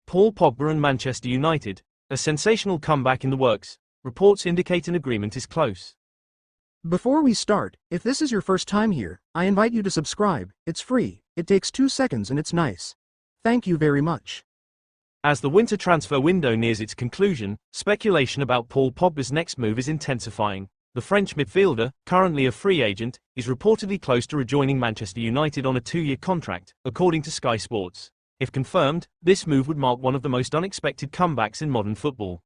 Paul Pogba and Manchester United, a sensational comeback in the works. Reports indicate an agreement is close. Before we start, if this is your first time here, I invite you to subscribe. It's free, it takes 2 seconds and it's nice. Thank you very much. As the winter transfer window nears its conclusion, speculation about Paul Pogba's next move is intensifying. The French midfielder, currently a free agent, is reportedly close to rejoining Manchester United on a 2-year contract, according to Sky Sports. If confirmed, this move would mark one of the most unexpected comebacks in modern football.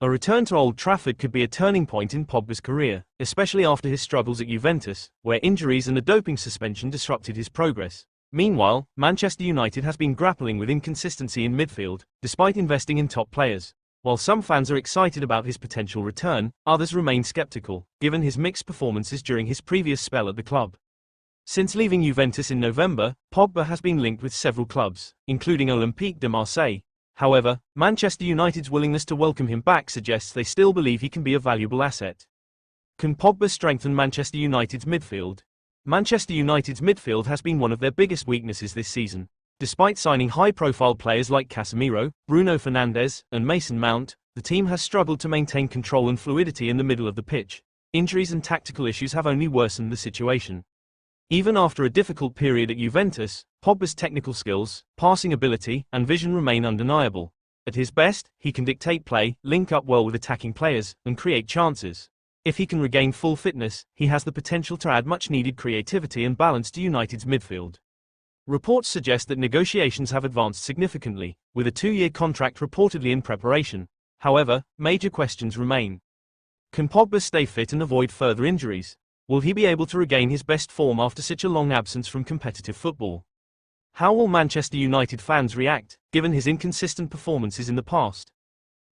A return to Old Trafford could be a turning point in Pogba's career, especially after his struggles at Juventus, where injuries and a doping suspension disrupted his progress. Meanwhile, Manchester United has been grappling with inconsistency in midfield, despite investing in top players. While some fans are excited about his potential return, others remain skeptical, given his mixed performances during his previous spell at the club. Since leaving Juventus in November, Pogba has been linked with several clubs, including Olympique de Marseille. However, Manchester United's willingness to welcome him back suggests they still believe he can be a valuable asset. Can Pogba strengthen Manchester United's midfield? Manchester United's midfield has been one of their biggest weaknesses this season. Despite signing high-profile players like Casemiro, Bruno Fernandes, and Mason Mount, the team has struggled to maintain control and fluidity in the middle of the pitch. Injuries and tactical issues have only worsened the situation. Even after a difficult period at Juventus, Pogba's technical skills, passing ability, and vision remain undeniable. At his best, he can dictate play, link up well with attacking players, and create chances. If he can regain full fitness, he has the potential to add much-needed creativity and balance to United's midfield. Reports suggest that negotiations have advanced significantly, with a 2-year contract reportedly in preparation. However, major questions remain. Can Pogba stay fit and avoid further injuries? Will he be able to regain his best form after such a long absence from competitive football? How will Manchester United fans react, given his inconsistent performances in the past?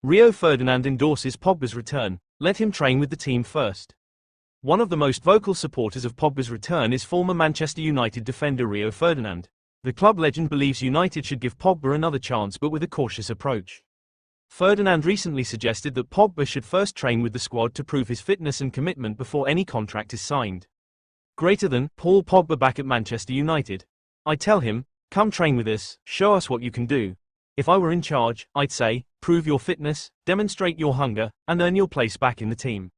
Rio Ferdinand endorses Pogba's return. Let him train with the team first. One of the most vocal supporters of Pogba's return is former Manchester United defender Rio Ferdinand. The club legend believes United should give Pogba another chance, but with a cautious approach. Ferdinand recently suggested that Pogba should first train with the squad to prove his fitness and commitment before any contract is signed. Greater than Paul Pogba back at Manchester United. I tell him, come train with us, show us what you can do. If I were in charge, I'd say, prove your fitness, demonstrate your hunger, and earn your place back in the team.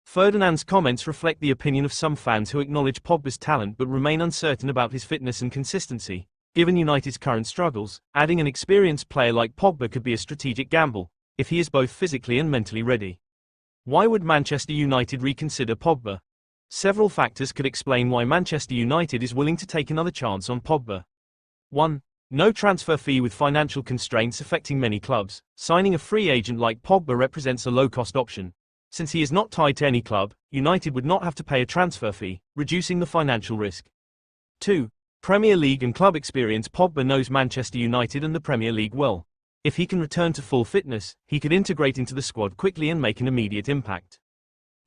Ferdinand's comments reflect the opinion of some fans who acknowledge Pogba's talent but remain uncertain about his fitness and consistency. Given United's current struggles, adding an experienced player like Pogba could be a strategic gamble, if he is both physically and mentally ready. Why would Manchester United reconsider Pogba? Several factors could explain why Manchester United is willing to take another chance on Pogba. 1. No transfer fee. With financial constraints affecting many clubs, signing a free agent like Pogba represents a low-cost option. Since he is not tied to any club, United would not have to pay a transfer fee, reducing the financial risk. 2. Premier League and club experience. Pogba knows Manchester United and the Premier League well. If he can return to full fitness, he could integrate into the squad quickly and make an immediate impact.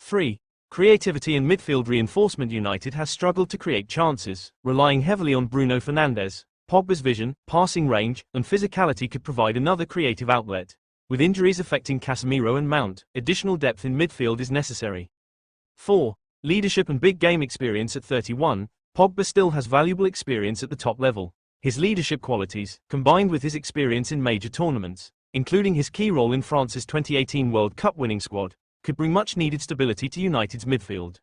3. Creativity and midfield reinforcement. United has struggled to create chances, relying heavily on Bruno Fernandes. Pogba's vision, passing range, and physicality could provide another creative outlet. With injuries affecting Casemiro and Mount, additional depth in midfield is necessary. 4. Leadership and big game experience. At 31, Pogba still has valuable experience at the top level. His leadership qualities, combined with his experience in major tournaments, including his key role in France's 2018 World Cup winning squad, could bring much-needed stability to United's midfield.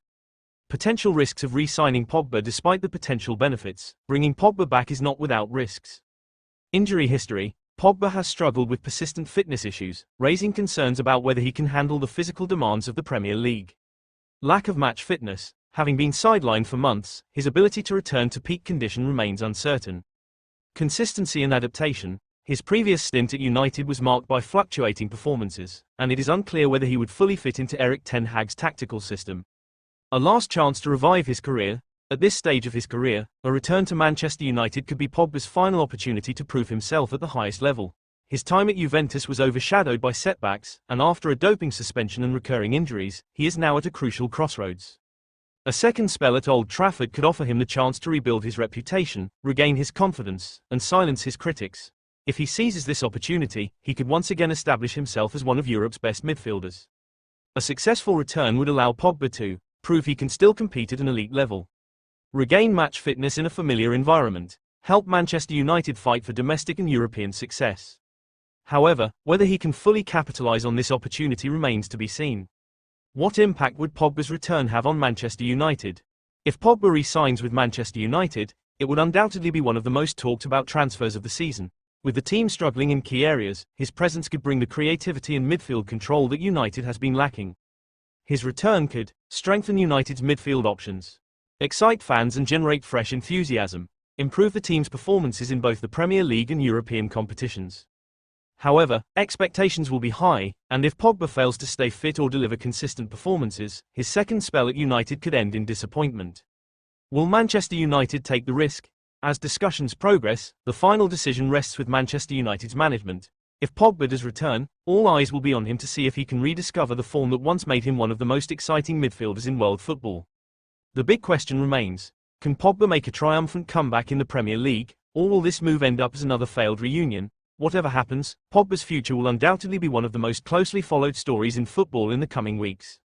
Potential risks of re-signing Pogba. Despite the potential benefits, bringing Pogba back is not without risks. Injury history. Pogba has struggled with persistent fitness issues, raising concerns about whether he can handle the physical demands of the Premier League. Lack of match fitness. Having been sidelined for months, his ability to return to peak condition remains uncertain. Consistency and adaptation. His previous stint at United was marked by fluctuating performances, and it is unclear whether he would fully fit into Erik ten Hag's tactical system. A last chance to revive his career. At this stage of his career, a return to Manchester United could be Pogba's final opportunity to prove himself at the highest level. His time at Juventus was overshadowed by setbacks, and after a doping suspension and recurring injuries, he is now at a crucial crossroads. A second spell at Old Trafford could offer him the chance to rebuild his reputation, regain his confidence, and silence his critics. If he seizes this opportunity, he could once again establish himself as one of Europe's best midfielders. A successful return would allow Pogba to prove he can still compete at an elite level. Regain match fitness in a familiar environment. Help Manchester United fight for domestic and European success. However, whether he can fully capitalize on this opportunity remains to be seen. What impact would Pogba's return have on Manchester United? If Pogba re-signs with Manchester United, it would undoubtedly be one of the most talked about transfers of the season. With the team struggling in key areas, his presence could bring the creativity and midfield control that United has been lacking. His return could strengthen United's midfield options, excite fans and generate fresh enthusiasm, improve the team's performances in both the Premier League and European competitions. However, expectations will be high, and if Pogba fails to stay fit or deliver consistent performances, his second spell at United could end in disappointment. Will Manchester United take the risk? As discussions progress, the final decision rests with Manchester United's management. If Pogba does return, all eyes will be on him to see if he can rediscover the form that once made him one of the most exciting midfielders in world football. The big question remains, can Pogba make a triumphant comeback in the Premier League, or will this move end up as another failed reunion? Whatever happens, Pogba's future will undoubtedly be one of the most closely followed stories in football in the coming weeks.